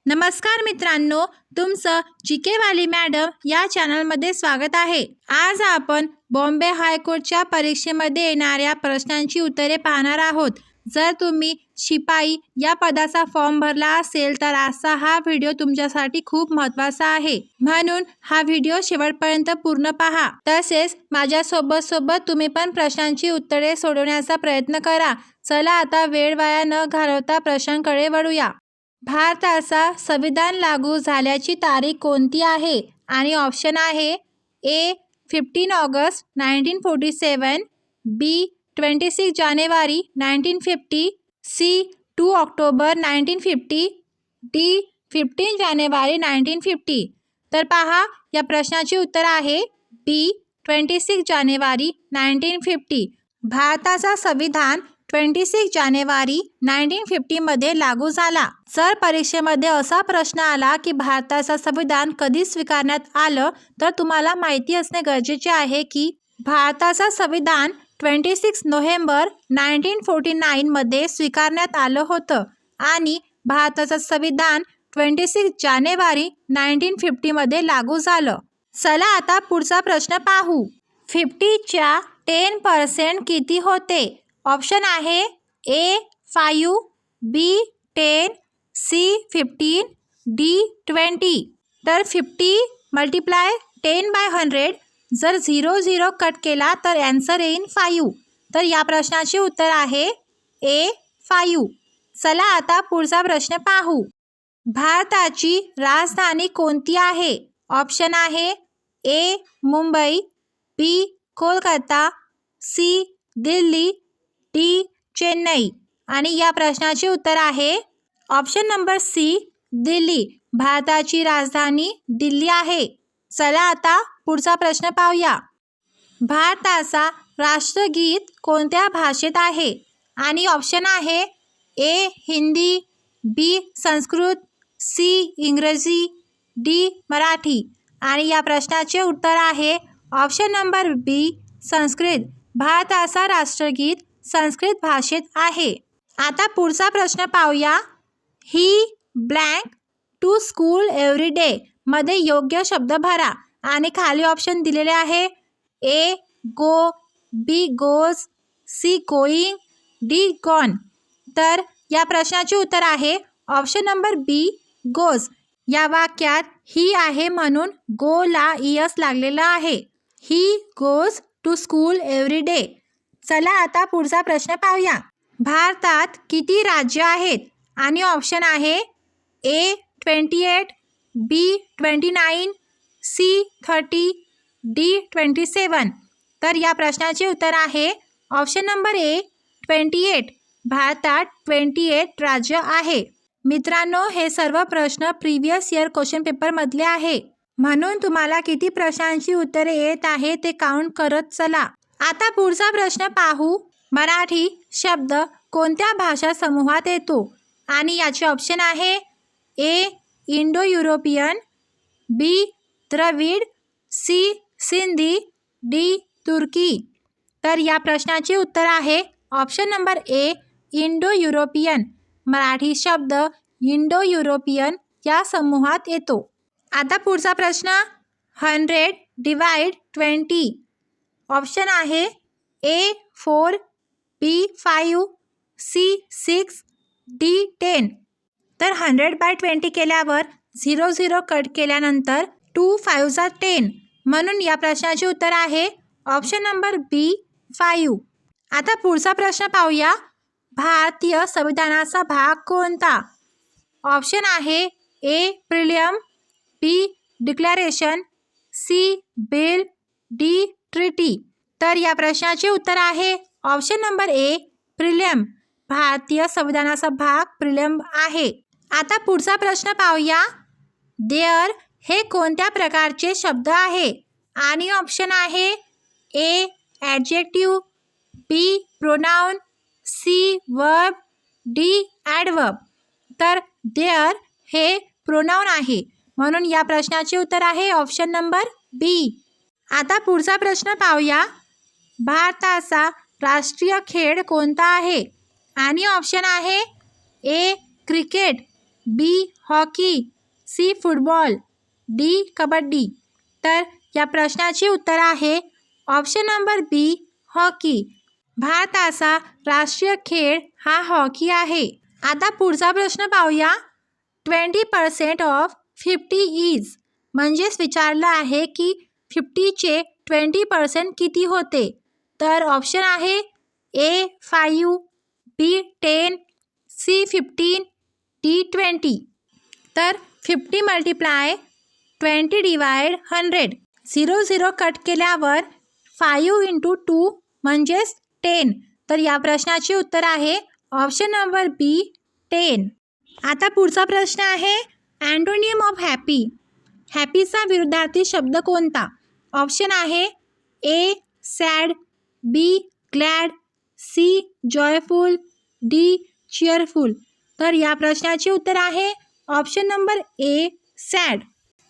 नमस्कार मित्रांनो, तुमचं जीके वाली मॅडम या चॅनलमध्ये स्वागत आहे। आज आपण बॉम्बे हायकोर्टच्या परीक्षेमध्ये येणाऱ्या प्रश्नांची उत्तरे पाहणार आहोत। जर तुम्ही शिपाई या पदाचा फॉर्म भरला असेल तर आजचा हा व्हिडिओ तुमच्यासाठी खूप महत्त्वाचा आहे, म्हणून हा व्हिडिओ शेवटपर्यंत पूर्ण पहा। तसेच माझ्यासोबत तुम्ही पण प्रश्नांची उत्तरे सोडवण्याचा प्रयत्न करा। चला आता वेळ वाया न घालवता प्रश्नांकडे वळूया। भारताचा संविधान लागू झाल्याची तारीख कोणती आहे? आणि ऑप्शन आहे ए 15 ऑगस्ट 1947, बी 26 जानेवारी 1950, सी 2 ऑक्टोबर 1950, डी 15 जानेवारी 1950। तर पहा, या प्रश्नाचे उत्तर आहे बी 26 जानेवारी 1950। भारताचा संविधान 26 जानेवारी 1950 मध्ये लागू झाला। जर परीक्षेमध्ये असा प्रश्न आला की भारताचं संविधान कधी स्वीकारण्यात आलं, तर तुम्हाला माहिती असणे गरजेचे आहे की भारताचं संविधान 26 नोव्हेंबर 1949 मध्ये स्वीकारण्यात आलं होतं आणि भारताचं संविधान 26 जानेवारी 1950 मध्ये लागू झालं। चला आता पुढचा प्रश्न पाहू। 50च्या 10% किती होते? ऑप्शन आहे ए 5, बी 10, सी 15, डी 20। तर 50 मल्टिप्लाय 10/100, जर 0 कट केला तर आन्सर येईल 5। तर या प्रश्नाचे उत्तर आहे ए 5। चला आता पुढचा प्रश्न पाहू। भारताची राजधानी कोणती आहे? ऑप्शन आहे ए मुंबई, बी कोलकाता, सी दिल्ली, डी चेन्नई। आणि या प्रश्नाचे उत्तर आहे ऑप्शन नंबर सी दिल्ली। भारताची राजधानी दिल्ली आहे। चला आता पुढचा प्रश्न पाहूया। भारताचा राष्ट्रगीत कोणत्या भाषेत आहे? आणि ऑप्शन आहे ए हिंदी, बी संस्कृत, सी इंग्रजी, डी मराठी। आणि या प्रश्नाचे उत्तर आहे ऑप्शन नंबर बी संस्कृत। भारताचा राष्ट्रगीत संस्कृत भाषेत आहे। आता पुढचा प्रश्न पाहूया। ही blank to school every day मध्ये योग्य शब्द भरा आणि खाली ऑप्शन दिलेले आहे A go, B goes, C going, D gone. तर या प्रश्नाचे उत्तर आहे ऑप्शन नंबर बी गोज। या वाक्यात ही आहे म्हणून गो ला ईएस लागलेला आहे। He goes to school every day. चला आता पुढचा प्रश्न पाहूया। भारतात किती राज्य आहेत? आणि ऑप्शन आहे ए 28, बी 29, सी 30, डी 27। तर या प्रश्नाचे उत्तर आहे ऑप्शन नंबर ए 28। भारतात 28 राज्य आहे। मित्रांनो, हे सर्व प्रश्न प्रिव्हियस इयर क्वेश्चन पेपरमधले आहे, म्हणून तुम्हाला किती प्रश्नांची उत्तरे येत आहे ते काउंट करत चला। आता पुढचा प्रश्न पाहू। मराठी शब्द कोणत्या भाषा समूहात येतो? आणि याचे ऑप्शन आहे ए इंडो युरोपियन, बी द्रविड, सी सिंधी, डी तुर्की। तर या प्रश्नाचे उत्तर आहे ऑप्शन नंबर ए इंडो युरोपियन। मराठी शब्द इंडो युरोपियन या समूहात येतो। आता पुढचा प्रश्न 100 डिवाइड 20। ऑप्शन आहे ए 4, बी 5, सी 6, डी 10। तर 100/20 केल्यावर 0 कट केल्यानंतर 2 5 10, म्हणून या प्रश्नाचे उत्तर आहे ऑप्शन नंबर बी 5। आता पुढचा प्रश्न पाहूया। भारतीय संविधानाचा भाग कोणता? ऑप्शन आहे A preamble, B declaration, C bill, D treaty. तर या प्रश्नाचे उत्तर आहे ऑप्शन नंबर ए प्रिलियम। भारतीय संविधानाचा भाग प्रिलियम आहे। आता पुढचा प्रश्न पाहूया। देअर हे कोणत्या प्रकारचे शब्द आहे? आणि ऑप्शन आहे A adjective, B pronoun, C verb, D adverb. तर देअर हे प्रोनाउन आहे, म्हणून या प्रश्नाचे उत्तर आहे ऑप्शन नंबर बी। आता पुढचा प्रश्न पाहूया। भारताचा राष्ट्रीय खेळ कोणता आहे? आणि ऑप्शन आहे A cricket, B hockey, C football, D kabaddi. तर या प्रश्नाचे उत्तर आहे ऑप्शन नंबर बी हॉकी. भारताचा राष्ट्रीय खेळ हा हॉकी आहे. आता पुढचा प्रश्न पाहूया. 20% ऑफ 50 इज म्हणजेच विचारलं आहे की 50चे 20% किती होते. तर ऑप्शन आहे ए 5, बी 10, सी 15, डी 20. तर 50 मल्टिप्लाय 20 डिवाइड 100. 0 कट केल्यावर 5 × 2 म्हणजेच 10. तर या प्रश्नाचे उत्तर आहे ऑप्शन नंबर बी 10. आता पुढचा प्रश्न आहे अँटोनियम ऑफ हॅपी. हॅपीचा विरुद्धार्थी शब्द कोणता. ऑप्शन आहे A sad, B glad, C joyful, D cheerful. तर या प्रश्नाचे उत्तर आहे ऑप्शन नंबर ए सॅड.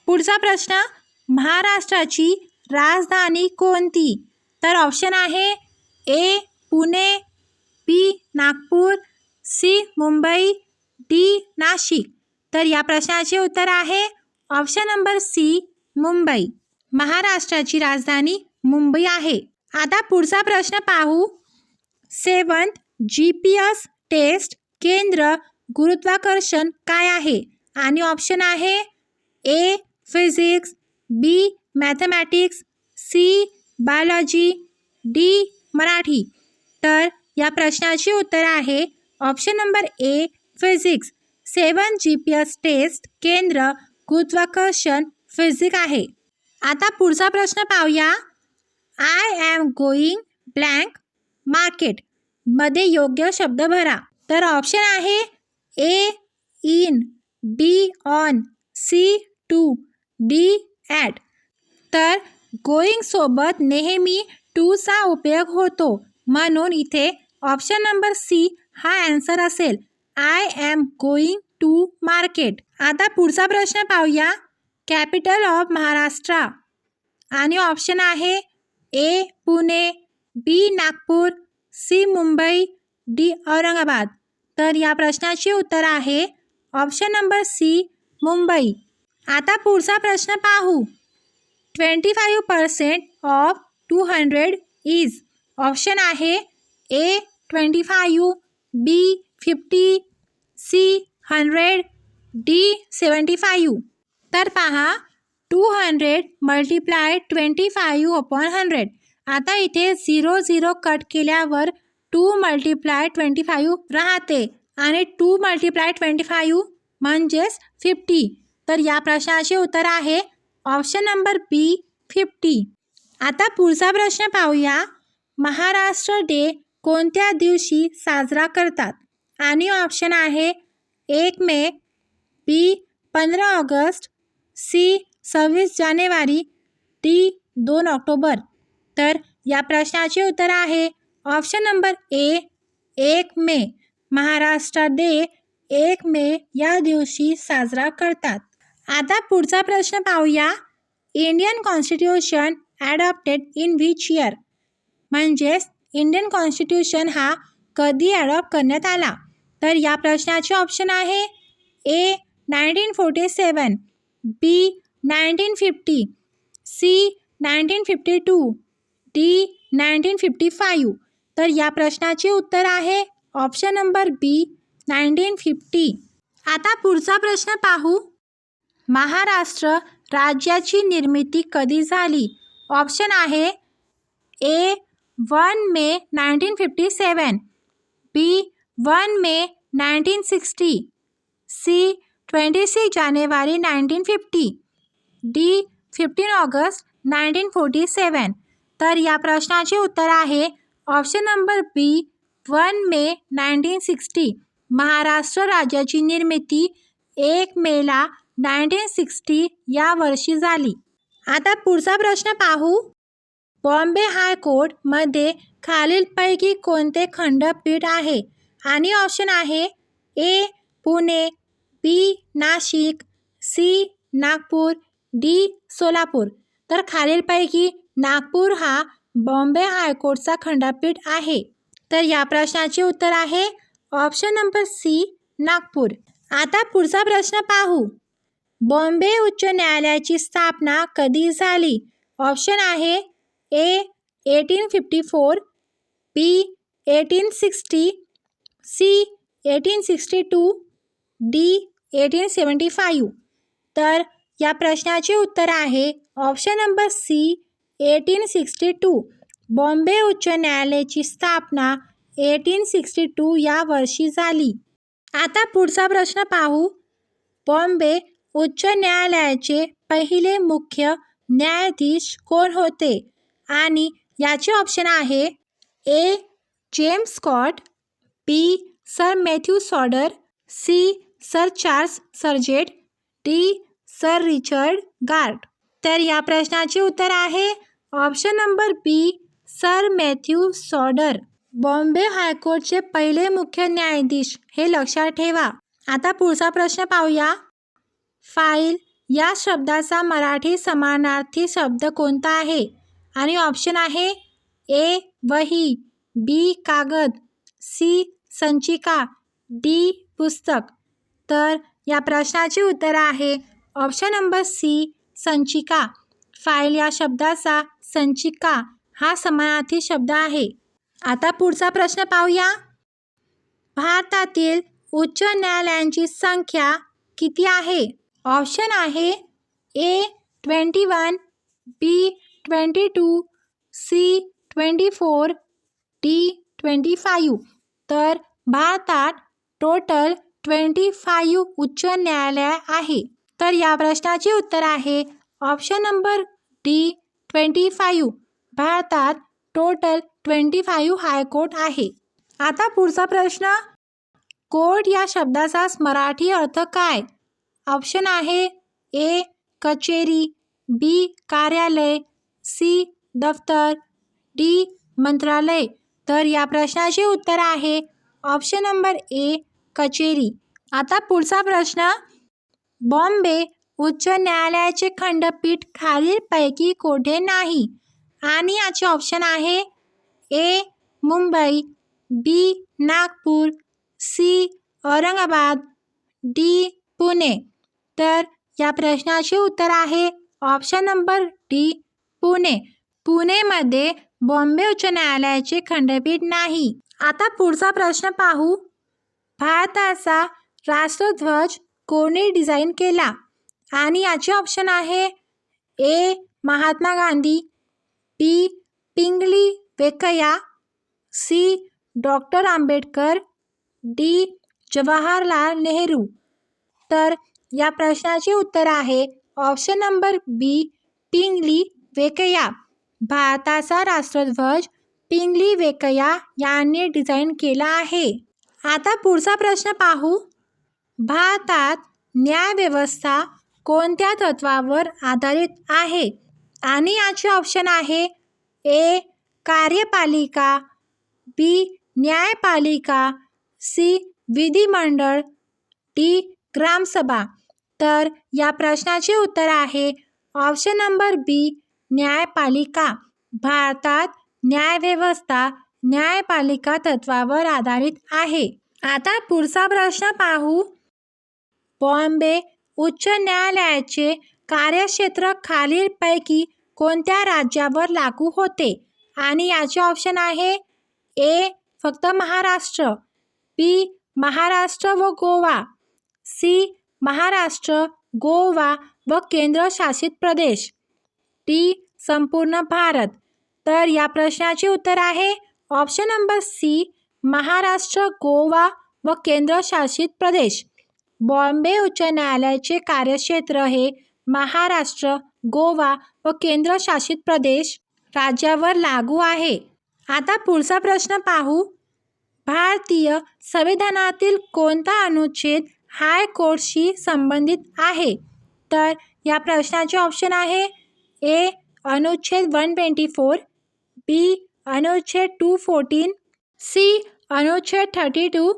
पुढचा प्रश्न महाराष्ट्राची राजधानी कोणती. तर ऑप्शन आहे ए पुणे, बी नागपूर, सी मुंबई, डी नाशिक. तर या प्रश्नाचे उत्तर आहे ऑप्शन नंबर सी मुंबई. महाराष्ट्राची राजधानी मुंबई आहे. आता पुढचा प्रश्न पाहू. 7th GPS टेस्ट केंद्र गुरुत्वाकर्षण काय आहे. आणि ऑप्शन आहे A physics, B mathematics, C biology, D Marathi. तर या प्रश्नाचे उत्तर आहे option number A physics. 7th GPS test केंद्र गुरुत्वाकर्षण फिजिक्स आहे. आता पुढचा प्रश्न पाहूया. I am going blank market मध्ये योग्य शब्द भरा. तर ऑप्शन आहे A in, B on, C to, D at. तर गोईंग सोबत नेहमी टूचा उपयोग होतो म्हणून इथे ऑप्शन नंबर सी हा ॲन्सर असेल. I am going to market. आता पुढचा प्रश्न पाहूया. कॅपिटल ऑफ महाराष्ट्र आणि ऑप्शन आहे ए पुणे, बी नागपूर, सी मुंबई, डी औरंगाबाद. तर या प्रश्नाचे उत्तर आहे ऑप्शन नंबर सी मुंबई. आता पुढचा प्रश्न पाहू. 25% ऑफ 200 इज. ऑप्शन आहे ए 25, बी 50, सी 100, डी 75. तर पहा 200 मल्टिप्लाय 25/100. आता इथे 0 कट केल्यावर 2 मल्टिप्लाय 25 राहते आणि 2 मल्टिप्लाय 25 म्हणजेच 50. तर या प्रश्नाचे उत्तर आहे ऑप्शन नंबर बी 50. आता पुढचा प्रश्न पाहूया. महाराष्ट्र डे कोणत्या दिवशी साजरा करतात. आणि ऑप्शन आहे 1 मे, बी 15 ऑगस्ट, सी 26 जानेवारी, डी 2 ऑक्टोबर. तर या प्रश्नाचे उत्तर आहे ऑप्शन नंबर ए 1 मे. महाराष्ट्र डे 1 मे या दिवशी साजरा करतात. आता पुढचा प्रश्न पाहूया. Indian constitution adopted in which year. म्हणजेच इंडियन कॉन्स्टिट्यूशन हा कधी ॲडॉप्ट करण्यात आला. तर या प्रश्नाचे ऑप्शन आहे ए 1947, बी 1950, सी 1952, डी 1955. तर या प्रश्नाचे उत्तर आहे ऑप्शन नंबर बी 1950. आता पुढचा प्रश्न पाहू. महाराष्ट्र राज्याची निर्मिती कधी झाली. ऑप्शन आहे ए 1 मे 1957, बी 1 मे 1960, सी 26 जानेवारी 1950, डी 15 ऑगस्ट 1947. तर या प्रश्नाचे उत्तर आहे ऑप्शन नंबर बी 1 मे 1960. महाराष्ट्र राज्याची निर्मिती 1 मेला 1960 या वर्षी झाली. आता पुढचा प्रश्न पाहू. बॉम्बे हायकोर्टमध्ये खालीलपैकी कोणते खंडपीठ आहे. आणि ऑप्शन आहे ए पुणे, बी नाशिक, सी नागपूर, डी सोलापूर. तर खालीलपैकी नागपूर हा बॉम्बे हायकोर्टचा खंडपीठ आहे. तर या प्रश्नाचे उत्तर आहे ऑप्शन नंबर सी नागपूर. आता पुढचा प्रश्न पाहू. बॉम्बे उच्च न्यायालयाची स्थापना कधी झाली? ऑप्शन आहे ए 1854, बी 1860, सी 1862, डी 1875. तर या प्रश्नाचे उत्तर आहे ऑप्शन नंबर सी 1862. बॉम्बे उच्च न्यायालयाची स्थापना 1862 या वर्षी झाली. आता पुढचा प्रश्न पाहू. बॉम्बे उच्च न्यायालयाचे पहिले मुख्य न्यायाधीश कोण होते? आणि याचे ऑप्शन आहे A James Scott, B sir Matthew सॉडर, C sir Charles Sargent, D sir Richard Garth. तर या प्रश्नाचे उत्तर आहे option number B sir Matthew सॉडर. बॉम्बे हायकोर्टचे पहिले मुख्य न्यायाधीश हे लक्षात ठेवा. आता पुढचा प्रश्न पाहूया. फाईल या शब्दाचा मराठी समानार्थी शब्द कोणता आहे? आणि ऑप्शन आहे ए वही, बी कागद, सी संचिका, डी पुस्तक. तर या प्रश्नाचे उत्तर आहे ऑप्शन नंबर सी संचिका. फाईल या शब्दाचा संचिका हा समानार्थी शब्द आहे. आता पुढचा प्रश्न पाहूया. भारतातील उच्च न्यायालयांची संख्या किती आहे? ऑप्शन आहे ए 21, बी 22, सी 24, डी 25. तर भारतात टोटल 25 उच्च न्यायालय आहे. तर या प्रश्नाचे उत्तर आहे ऑप्शन नंबर डी 25. भारतात टोटल 25 हायकोर्ट आहे. आता पुढचा प्रश्न. कोर्ट या शब्दाचा मराठी अर्थ काय? ऑप्शन आहे ए कचेरी, बी कार्यालय, सी दफ्तर, डी मंत्रालय. तर या प्रश्नाचे उत्तर आहे ऑप्शन नंबर ए कचेरी. आता पुढचा प्रश्न. बॉम्बे उच्च न्यायालयाचे खंडपीठ खालीलपैकी कोठे नाही? आणि याचे ऑप्शन आहे ए मुंबई, बी नागपूर, सी औरंगाबाद, डी पुणे. तर या प्रश्नाचे उत्तर आहे ऑप्शन नंबर डी पुणे. पुणेमध्ये बॉम्बे उच्च न्यायालयाचे खंडपीठ नाही. आता पुढचा प्रश्न पाहू. भारताचा राष्ट्रध्वज कोणी डिझाईन केला? आणि याचे ऑप्शन आहे A Mahatma Gandhi, B Pingali Venkayya, C doctor Ambedkar, D Jawaharlal Nehru. तर या प्रश्नाचे उत्तर आहे option number B Pingali Venkayya. भारताचा राष्ट्रध्वज पिंगली वेंकय्या यांनी डिझाईन केला आहे. आता पुढचा प्रश्न पाहू. भारतात न्यायव्यवस्था कोणत्या तत्वावर आधारित आहे? आणि याचे ऑप्शन आहे ए कार्यपालिका, बी न्यायपालिका, सी विधिमंडळ, डी ग्रामसभा. तर या प्रश्नाचे उत्तर आहे ऑप्शन नंबर बी न्यायपालिका. भारतात न्यायव्यवस्था न्यायपालिका तत्वावर आधारित आहे. आता पुढचा प्रश्न पाहू. बॉम्बे उच्च न्यायालयाचे कार्यक्षेत्र खालीलपैकी कोणत्या राज्यावर लागू होते? आणि याचे ऑप्शन आहे ए फक्त महाराष्ट्र, बी महाराष्ट्र व गोवा, सी महाराष्ट्र, गोवा व केंद्रशासित प्रदेश, डी संपूर्ण भारत. तर या प्रश्नाचे उत्तर आहे option number C Maharashtra, Goa व केंद्रशासित प्रदेश. बॉम्बे उच्च न्यायालयाचे कार्यक्षेत्र हे महाराष्ट्र, गोवा व केंद्रशासित प्रदेश राज्यावर लागू आहे. आता पुढचा प्रश्न पाहू. भारतीय संविधानातील कोणता अनुच्छेद हायकोर्टशी संबंधित आहे? तर या प्रश्नाचे ऑप्शन आहे ए अनुच्छेद 124, बी अनुच्छेद 214, सी अनुच्छेद 32,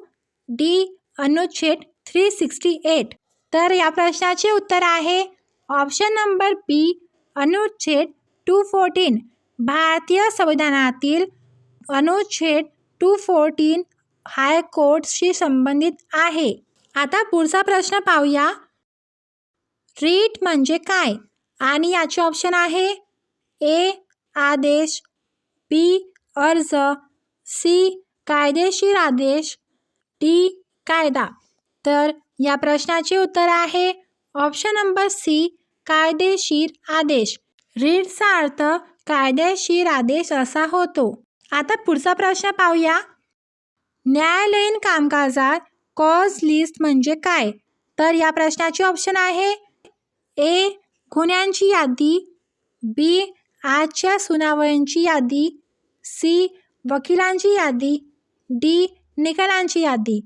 डी अनुच्छेद 368. तर या प्रश्नाचे उत्तर आहे ऑप्शन नंबर बी अनुच्छेद 214. भारतीय संविधानातील अनुच्छेद 214 हायकोर्टशी संबंधित आहे. आता पुढचा प्रश्न पाहूया. रीट म्हणजे काय? आणि याचे ऑप्शन आहे ए. आदेश, बी. अर्ज, सी. कायदेशीर आदेश, डी. कायदा. तर या प्रश्नाचे उत्तर आहे ऑप्शन नंबर सी. कायदेशीर आदेश. रीटचा अर्थ कायदेशीर आदेश असा होतो. आता पुढचा प्रश्न पाहूया. न्यायालयीन कामकाजात कॉज लिस्ट म्हणजे काय? तर या प्रश्नाचे ऑप्शन आहे ए. गुन्ह्यांची यादी, बी. आजच्या सुनावण्यांची यादी, सी. वकिलांची यादी, डी. निकालांची यादी.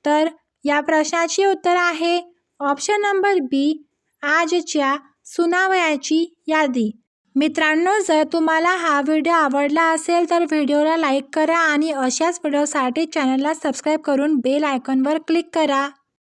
तर या प्रश्नाचे उत्तर आहे ऑप्शन नंबर बी. आजच्या सुनावण्याची यादी. मित्रांनो, जर तुम्हाला हा व्हिडिओ आवडला असेल तर व्हिडिओला लाईक करा आणि अशाच व्हिडिओसाठी चॅनलला सबस्क्राईब करून बेल आयकॉनवर क्लिक करा.